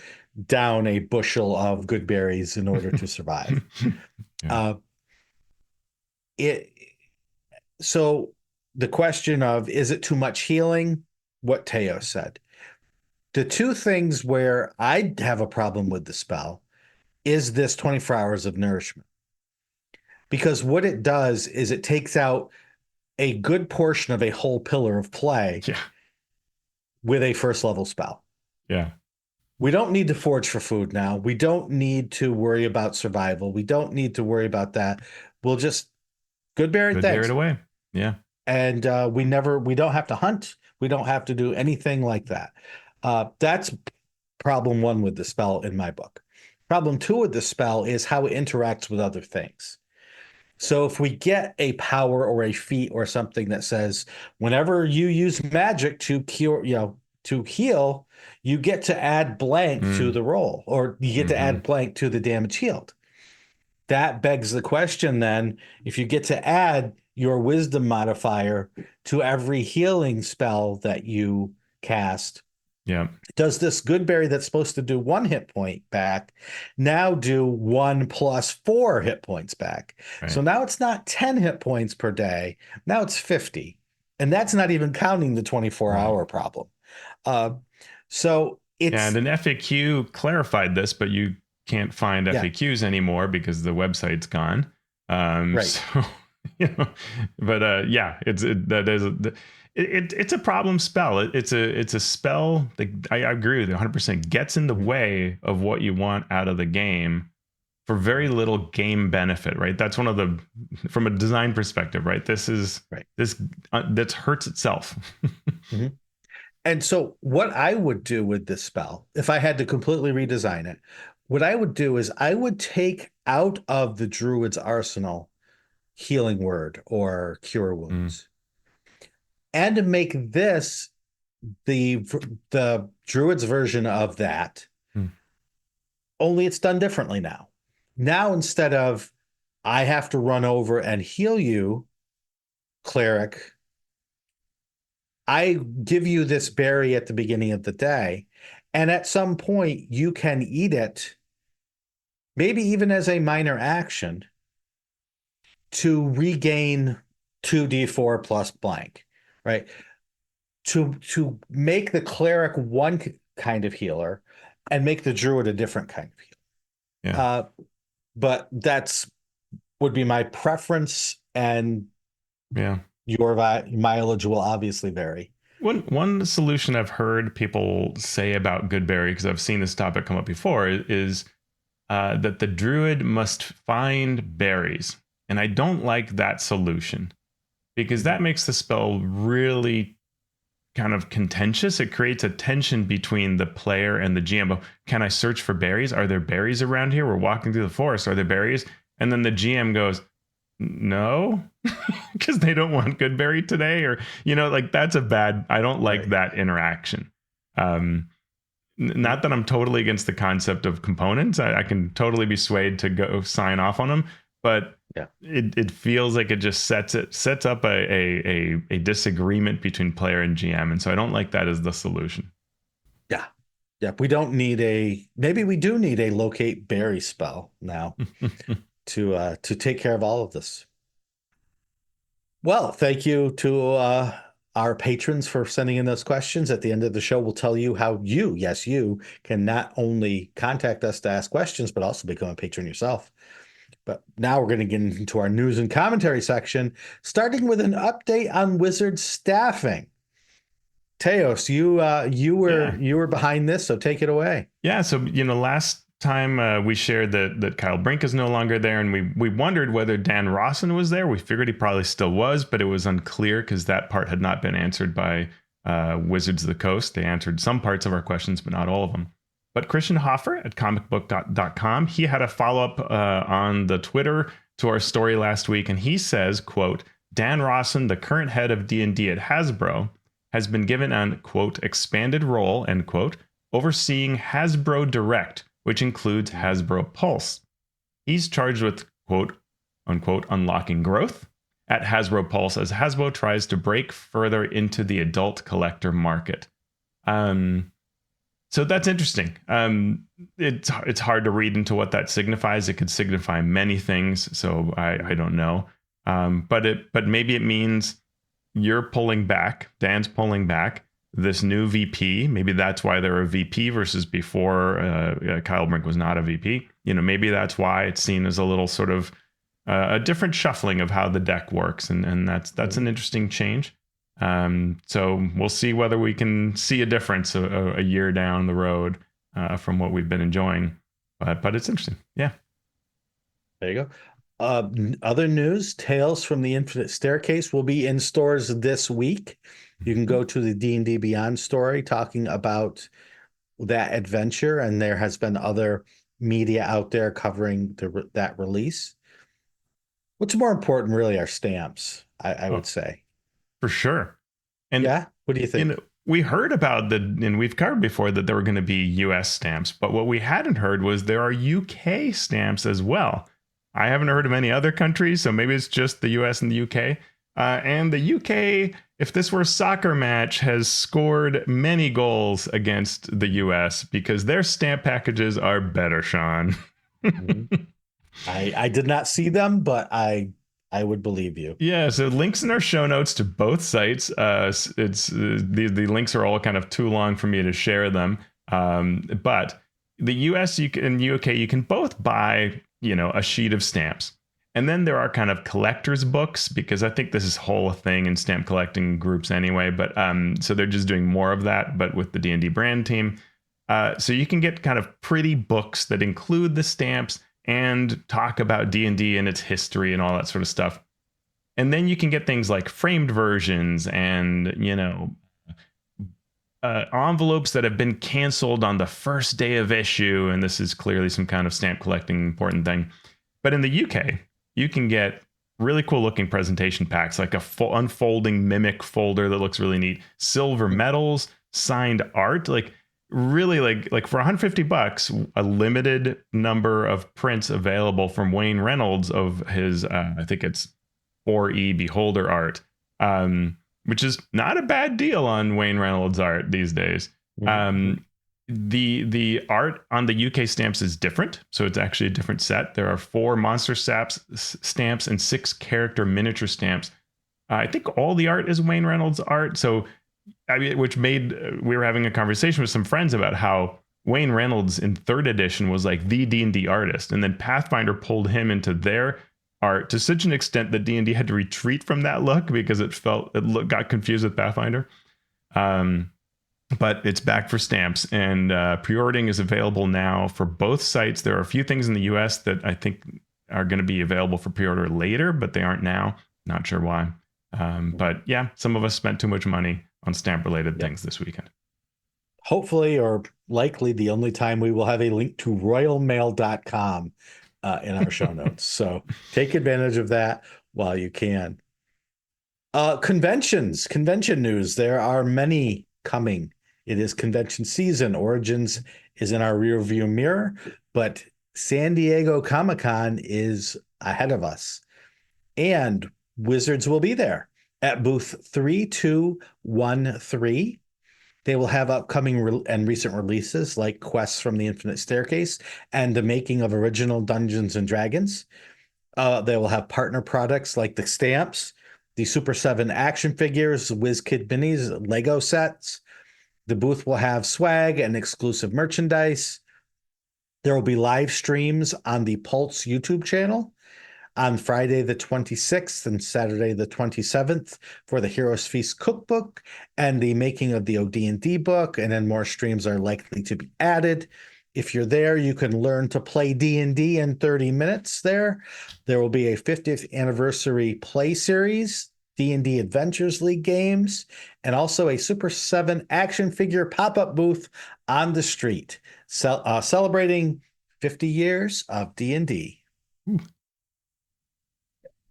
down a bushel of good berries in order to survive. So the question of, is it too much healing? What Teos said. The two things where I have a problem with the spell is this 24 hours of nourishment. Because what it does is it takes out a good portion of a whole pillar of play with a first level spell. Yeah. We don't need to forage for food now. We don't need to worry about survival. We don't need to worry about that. We'll just Goodberry it away. Yeah. And we don't have to hunt. We don't have to do anything like that. That's problem one with the spell in my book. Problem two with the spell is how it interacts with other things. So if we get a power or a feat or something that says, whenever you use magic to cure, to heal, you get to add blank to the roll, or you get to add blank to the damage healed. That begs the question then, if you get to add your wisdom modifier to every healing spell that you cast, does this Goodberry that's supposed to do 1 hit point back now do 1 plus 4 hit points back? Right. So now it's not 10 hit points per day. Now it's 50. And that's not even counting the 24-hour problem. So it's... And an FAQ clarified this, but you can't find FAQs anymore because the website's gone. Right. So, it's a problem spell. It's a spell that I agree with you 100%, gets in the way of what you want out of the game for very little game benefit, right? That's one of the, from a design perspective, right? This that hurts itself. And so what I would do with this spell, if I had to completely redesign it, what I would do is I would take out of the Druid's arsenal healing word or cure wounds, and make this the Druid's version of that. Only it's done differently now. Now, instead of I have to run over and heal you, cleric, I give you this berry at the beginning of the day, and at some point you can eat it, maybe even as a minor action, to regain 2d4 plus blank, right? To make the cleric one kind of healer and make the druid a different kind of healer. Yeah. But that's would be my preference, and your mileage will obviously vary. One solution I've heard people say about Goodberry, because I've seen this topic come up before, is that the druid must find berries. And I don't like that solution, because that makes the spell really kind of contentious. It creates a tension between the player and the GM. Can I search for berries? Are there berries around here? We're walking through the forest. Are there berries? And then the GM goes, no, because they don't want Goodberry today, or like that's a bad. I don't like that interaction. Not that I'm totally against the concept of components. I can totally be swayed to go sign off on them, but it feels like it just sets up a disagreement between player and GM, and so I don't like that as the solution. Yeah, we don't need maybe we do need a locate berry spell now to take care of all of this. Well, thank you to our patrons for sending in those questions. At the end of the show, we'll tell you how you can not only contact us to ask questions, but also become a patron yourself. But now we're going to get into our news and commentary section, starting with an update on Wizard staffing. Teos, you were behind this, so take it away. Yeah, so last time we shared that Kyle Brink is no longer there, and we wondered whether Dan Rawson was there. We figured he probably still was, but it was unclear because that part had not been answered by Wizards of the Coast. They answered some parts of our questions, but not all of them. But Christian Hoffer at comicbook.com, he had a follow-up on the Twitter to our story last week, and he says, quote, Dan Rawson, the current head of D&D at Hasbro, has been given an, quote, expanded role, end quote, overseeing Hasbro Direct, which includes Hasbro Pulse. He's charged with, quote, unquote, unlocking growth at Hasbro Pulse as Hasbro tries to break further into the adult collector market. So that's interesting. It's hard to read into what that signifies. It could signify many things, so I don't know. But maybe it means you're pulling back, Dan's pulling back, this new VP. Maybe that's why they're a VP versus before Kyle Brink was not a VP. Maybe that's why it's seen as a little sort of a different shuffling of how the deck works, and that's an interesting change. So we'll see whether we can see a difference a year down the road from what we've been enjoying. But it's interesting. Yeah. There you go. Other news, Tales from the Infinite Staircase will be in stores this week. You can go to the D&D Beyond story talking about that adventure, and there has been other media out there covering that release. What's more important really are stamps, I would say. For sure. And yeah, what do you think? We heard about and we've covered before that there were going to be US stamps, but what we hadn't heard was there are UK stamps as well. I haven't heard of any other countries, so maybe it's just the US and the UK. And the UK, if this were a soccer match, has scored many goals against the US because their stamp packages are better, Shawn. Mm-hmm. I did not see them, but I would believe you. Yeah, so links in our show notes to both sites. It's the links are all kind of too long for me to share them. But the US and UK, you can both buy a sheet of stamps. And then there are kind of collector's books, because I think this is whole thing in stamp collecting groups anyway. But so they're just doing more of that, but with the D&D brand team. So you can get kind of pretty books that include the stamps and talk about D&D and its history and all that sort of stuff. And then you can get things like framed versions and, envelopes that have been canceled on the first day of issue. And this is clearly some kind of stamp collecting important thing. But in the UK, you can get really cool looking presentation packs, like a full unfolding mimic folder that looks really neat, silver medals, signed art, like really like for $150, a limited number of prints available from Wayne Reynolds of his, I think it's 4E Beholder art. Which is not a bad deal on Wayne Reynolds art these days. The art on the UK stamps is different, so it's actually a different set. There are 4 monster stamps and 6 character miniature stamps. I think all the art is Wayne Reynolds art. So, which made we were having a conversation with some friends about how Wayne Reynolds in 3rd edition was like the D&D artist, and then Pathfinder pulled him into their art to such an extent that D&D had to retreat from that look because it got confused with Pathfinder. But it's back for stamps, and pre-ordering is available now for both sites. There are a few things in the US that I think are going to be available for pre-order later, but they aren't now. Not sure why. But yeah, some of us spent too much money on stamp related Yep. things this weekend. Hopefully, or likely, the only time we will have a link to royalmail.com in our show notes. So take advantage of that while you can. Convention news. There are many coming. It is convention season. Origins is in our rearview mirror, but San Diego Comic-Con is ahead of us. And Wizards will be there at booth 3213. They will have upcoming and recent releases like Quests from the Infinite Staircase and the making of original Dungeons and Dragons. They will have partner products like the stamps, the Super 7 action figures, WizKid minis, Lego sets. The booth will have swag and exclusive merchandise. There will be live streams on the Pulse YouTube channel on Friday the 26th and Saturday the 27th for the Heroes Feast cookbook and the making of the OD&D book, and then more streams are likely to be added. If you're there, you can learn to play D&D in 30 minutes there. There will be a 50th anniversary play series, D&D Adventures League games, and also a Super 7 action figure pop-up booth on the street, celebrating 50 years of D&D.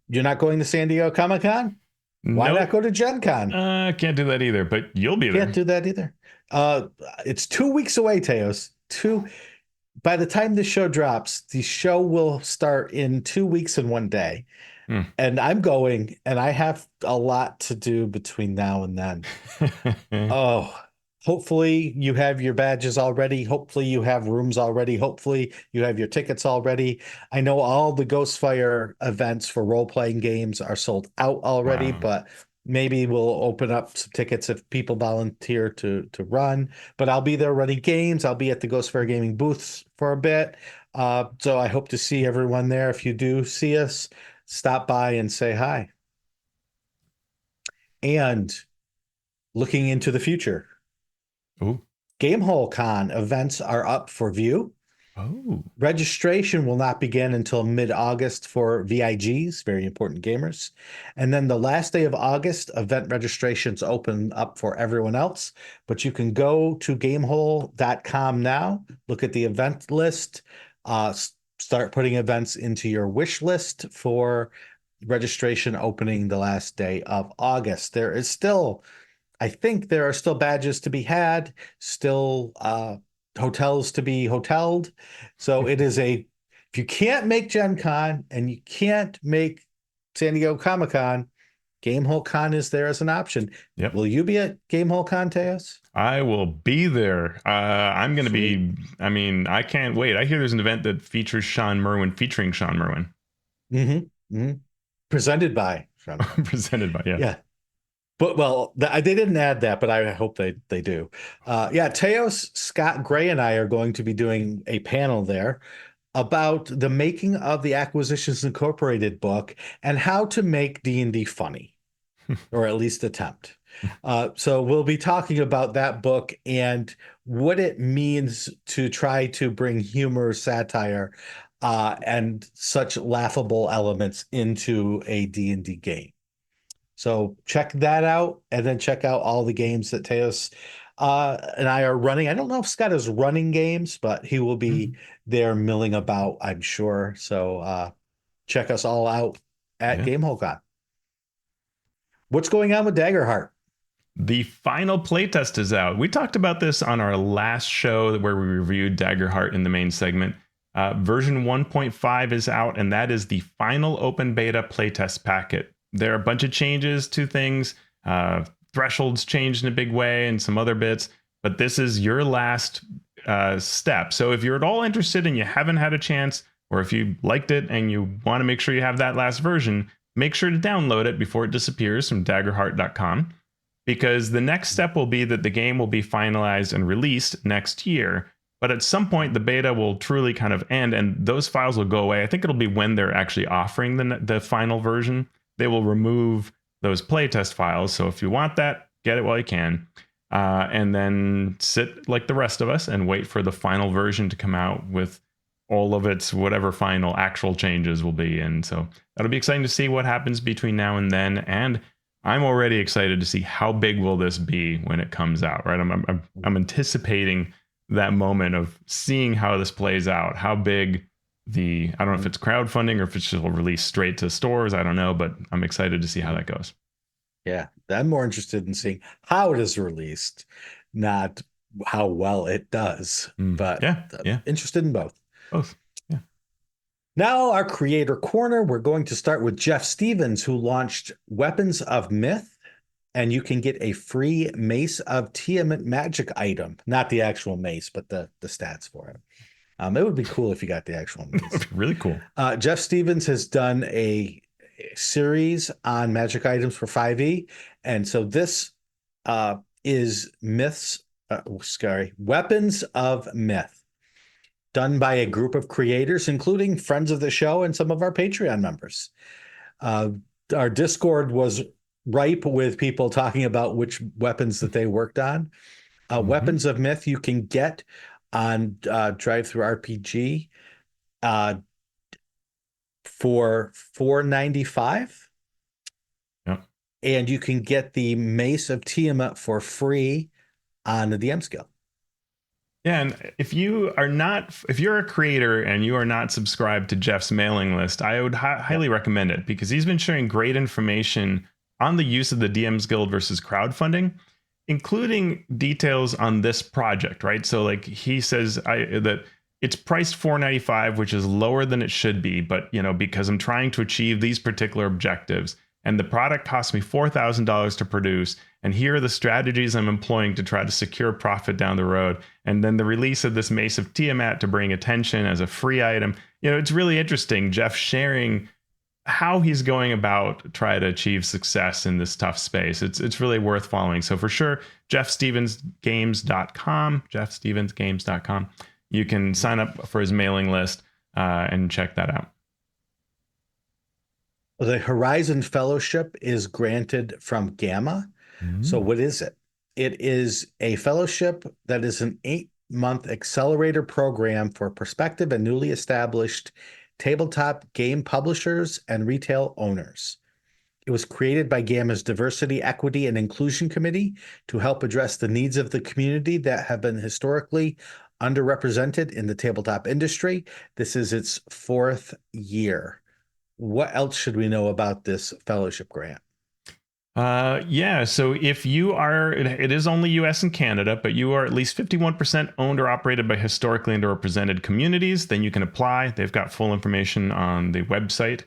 You're not going to San Diego Comic-Con? Why Nope. not go to Gen Con? Can't do that either, but you'll be there. Can't do that either. It's 2 weeks away, Teos. By the time this show drops, the show will start in 2 weeks and 1 day. And I'm going, and I have a lot to do between now and then. Hopefully you have your badges already. Hopefully you have rooms already. Hopefully you have your tickets already. I know all the Ghostfire events for role-playing games are sold out already, but maybe we'll open up some tickets if people volunteer to run. But I'll be there running games. I'll be at the Ghostfire Gaming booths for a bit. So I hope to see everyone there. If you do see us, stop by and say hi. And looking into the future, GameHole Con events are up for view. Registration will not begin until mid-August for VIGs, very important gamers. And then the last day of August, event registrations open up for everyone else. But you can go to gamehole.com now, look at the event list, start putting events into your wish list for registration opening the last day of August. I think there are still badges to be had, still hotels to be hoteled. So if you can't make Gen Con and you can't make San Diego Comic-Con, GameHole Con is there as an option. Yep. Will you be at GameHole Con, Teos? I will be there. I'm going to be, I can't wait. I hear there's an event that features featuring Shawn Merwin. Mm-hmm. Presented by Shawn Merwin. Presented by, Yeah. But they didn't add that, but I hope they do. Teos, Scott Gray, and I are going to be doing a panel there about the making of the Acquisitions Incorporated book and how to make D&D funny, or at least attempt. So we'll be talking about that book and what it means to try to bring humor, satire, and such laughable elements into a D&D game. So check that out, and then check out all the games that Teos and I are running. I don't know if Scott is running games, but he will be there milling about, I'm sure. So check us all out at GameHole Con. What's going on with Daggerheart? The final playtest is out. We talked about this on our last show where we reviewed Daggerheart in the main segment. Version 1.5 is out, and that is the final open beta playtest packet. There are a bunch of changes to things. Thresholds changed in a big way and some other bits, but this is your last step. So if you're at all interested and you haven't had a chance, or if you liked it and you want to make sure you have that last version, make sure to download it before it disappears from daggerheart.com, because the next step will be that the game will be finalized and released next year. But at some point, the beta will truly kind of end, and those files will go away. I think it'll be when they're actually offering the final version. They will remove those playtest files. So if you want that, get it while you can. And then sit like the rest of us and wait for the final version to come out with all of its whatever final actual changes will be. And so that'll be exciting to see what happens between now and then. And I'm already excited to see how big will this be when it comes out, right? I'm anticipating that moment of seeing how this plays out, how big I don't know if it's crowdfunding or if it's just released straight to stores. I don't know, but I'm excited to see how that goes. Yeah, I'm more interested in seeing how it is released, not how well it does. But Yeah, yeah, interested in both. both. Yeah. Now, our creator corner, we're going to start with Jeff Stevens, who launched Weapons of Myth, and you can get a free Mace of Tiamat magic item. Not the actual mace, but the stats for it. It would be cool if you got the actual mace. Really cool. Jeff Stevens has done a series on magic items for 5e, and so this is Weapons of Myth, done by a group of creators, including friends of the show and some of our Patreon members. Our Discord was ripe with people talking about which weapons that they worked on. Weapons of Myth you can get on Drive-Thru RPG for $4.95. Yep. And you can get the Mace of Tiamat for free on the DM skill. Yeah, and if you're a creator and you are not subscribed to Jeff's mailing list, I would highly recommend it, because he's been sharing great information on the use of the DM's Guild versus crowdfunding, including details on this project, right? So like he says that it's priced $4.95, which is lower than it should be, but because I'm trying to achieve these particular objectives, and the product cost me $4,000 to produce, and here are the strategies I'm employing to try to secure profit down the road. And then the release of this Mace of Tiamat to bring attention as a free item. It's really interesting, Jeff sharing how he's going about try to achieve success in this tough space. It's really worth following. So for sure, jeffstevensgames.com. You can sign up for his mailing list and check that out. The Horizon Fellowship is granted from GAMA. So what is it? It is a fellowship that is an 8-month accelerator program for prospective and newly established tabletop game publishers and retail owners. It was created by GAMA's Diversity, Equity, and Inclusion Committee to help address the needs of the community that have been historically underrepresented in the tabletop industry. This is its 4th year. What else should we know about this fellowship grant? So if you are, it is only US and Canada, but you are at least 51% owned or operated by historically underrepresented communities, then you can apply. They've got full information on the website.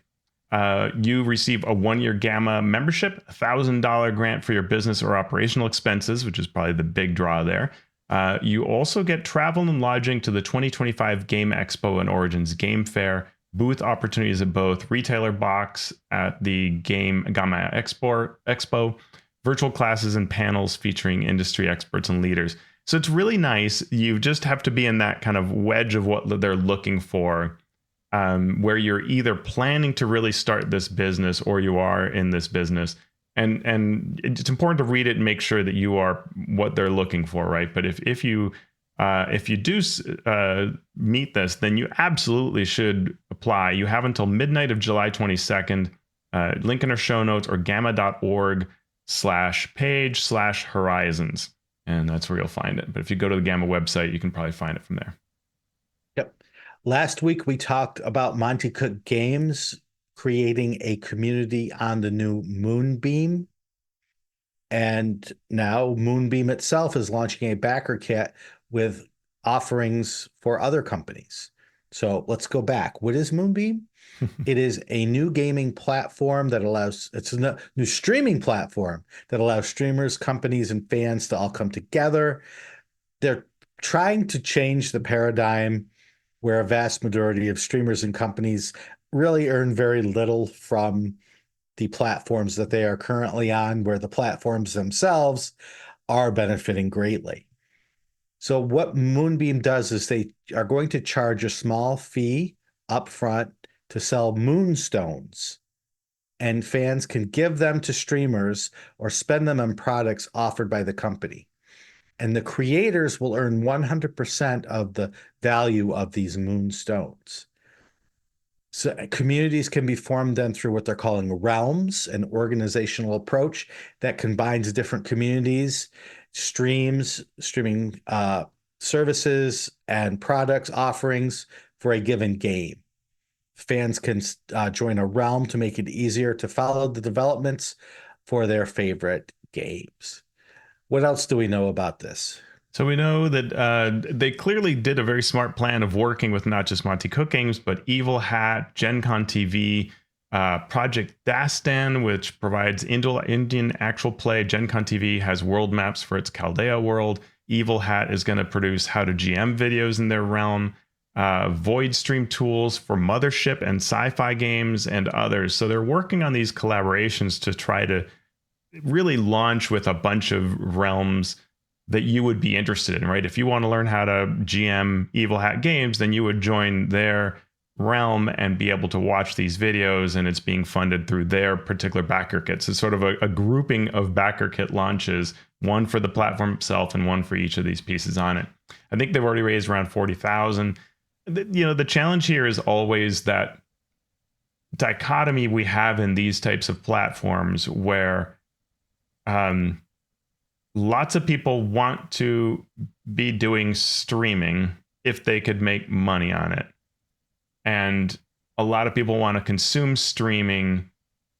You receive a 1-year GAMA membership, $1,000 grant for your business or operational expenses, which is probably the big draw there. You also get travel and lodging to the 2025 Game Expo and Origins Game Fair, booth opportunities at both retailer box at the GAMA Expo, virtual classes and panels featuring industry experts and leaders. So it's really nice. You just have to be in that kind of wedge of what they're looking for, where you're either planning to really start this business or you are in this business. And it's important to read it and make sure that you are what they're looking for, right? But if you do meet this, then you absolutely should apply. You have until midnight of July 22nd. Link in our show notes or gamma.org/page/horizons. And that's where you'll find it. But if you go to the GAMA website, you can probably find it from there. Yep. Last week, we talked about Monte Cook Games creating a community on the new Moonbeam. And now Moonbeam itself is launching a Backerkit with offerings for other companies. So let's go back. What is Moonbeam? It is a new gaming platform it's a new streaming platform that allows streamers, companies, and fans to all come together. They're trying to change the paradigm where a vast majority of streamers and companies really earn very little from the platforms that they are currently on, where the platforms themselves are benefiting greatly. So what Moonbeam does is they are going to charge a small fee upfront to sell moonstones, and fans can give them to streamers or spend them on products offered by the company. And the creators will earn 100% of the value of these moonstones. So communities can be formed then through what they're calling realms, an organizational approach that combines different communities, streaming services, and products offerings for a given game. Fans can join a realm to make it easier to follow the developments for their favorite games. What else do we know about this? So we know that they clearly did a very smart plan of working with not just Monty Cook Games, but Evil Hat, Gen Con TV, Project Dastan, which provides Indian actual play. Gen Con TV has world maps for its Chaldea world. Evil Hat is going to produce how to GM videos in their realm. Void Stream tools for Mothership and sci-fi games and others. So they're working on these collaborations to try to really launch with a bunch of realms that you would be interested in, right? If you want to learn how to GM Evil Hat games, then you would join their realm and be able to watch these videos, and it's being funded through their particular Backerkits. It's sort of a grouping of Backerkit launches, one for the platform itself and one for each of these pieces on it. I think they've already raised around 40,000. The challenge here is always that dichotomy we have in these types of platforms where lots of people want to be doing streaming if they could make money on it. And a lot of people want to consume streaming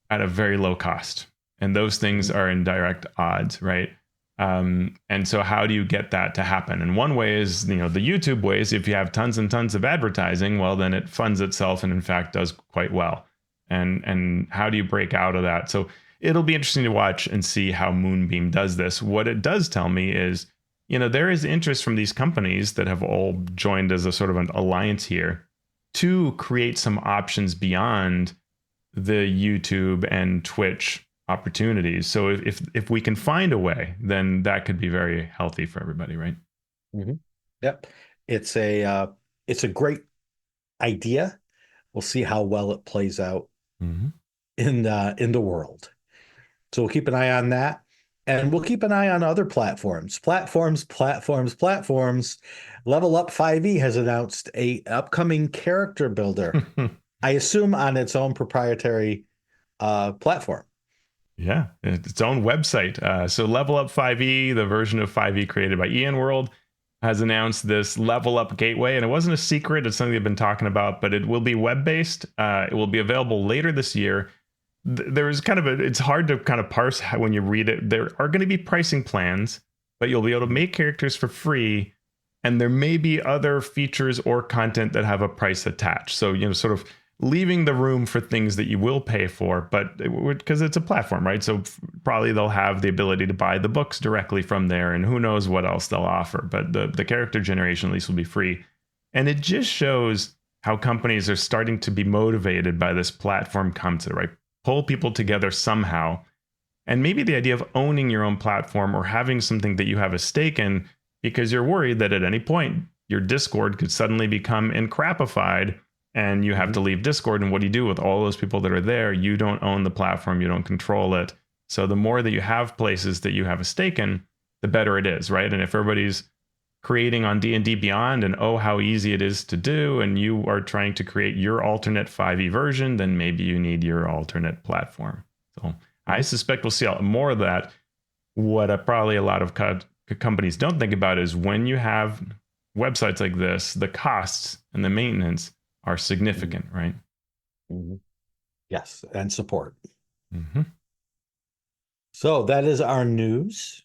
at a very low cost. And those things are in direct odds, right? And so how do you get that to happen? And one way is, the YouTube ways. If you have tons and tons of advertising, well, then it funds itself and in fact does quite well. And how do you break out of that? So it'll be interesting to watch and see how Moonbeam does this. What it does tell me is, there is interest from these companies that have all joined as a sort of an alliance here to create some options beyond the YouTube and Twitch opportunities. So if we can find a way, then that could be very healthy for everybody, right? Mm-hmm. Yep. It's a great idea. We'll see how well it plays out in the world. So we'll keep an eye on that. And we'll keep an eye on other platforms. Level Up 5e has announced a upcoming character builder. I assume on its own proprietary platform. Yeah, its own website. So Level Up 5e, the version of 5e created by Ian World, has announced this Level Up gateway. And it wasn't a secret. It's something they've been talking about, but it will be web-based. It will be available later this year. There's it's hard to kind of parse when you read it. There are going to be pricing plans, but you'll be able to make characters for free. And there may be other features or content that have a price attached. So, sort of leaving the room for things that you will pay for, but because it's a platform, right? So probably they'll have the ability to buy the books directly from there, and who knows what else they'll offer. But the character generation at least will be free. And it just shows how companies are starting to be motivated by this platform concept, right? Pull people together somehow. And maybe the idea of owning your own platform or having something that you have a stake in, because you're worried that at any point your Discord could suddenly become encrapified and you have to leave Discord. And what do you do with all those people that are there? You don't own the platform, you don't control it. So the more that you have places that you have a stake in, the better it is, right? And if everybody's creating on D&D Beyond and how easy it is to do, and you are trying to create your alternate 5e version, then maybe you need your alternate platform. So I suspect we'll see more of that. What probably a lot of companies don't think about is when you have websites like this, the costs and the maintenance are significant, right? Yes, and support. So that is our news.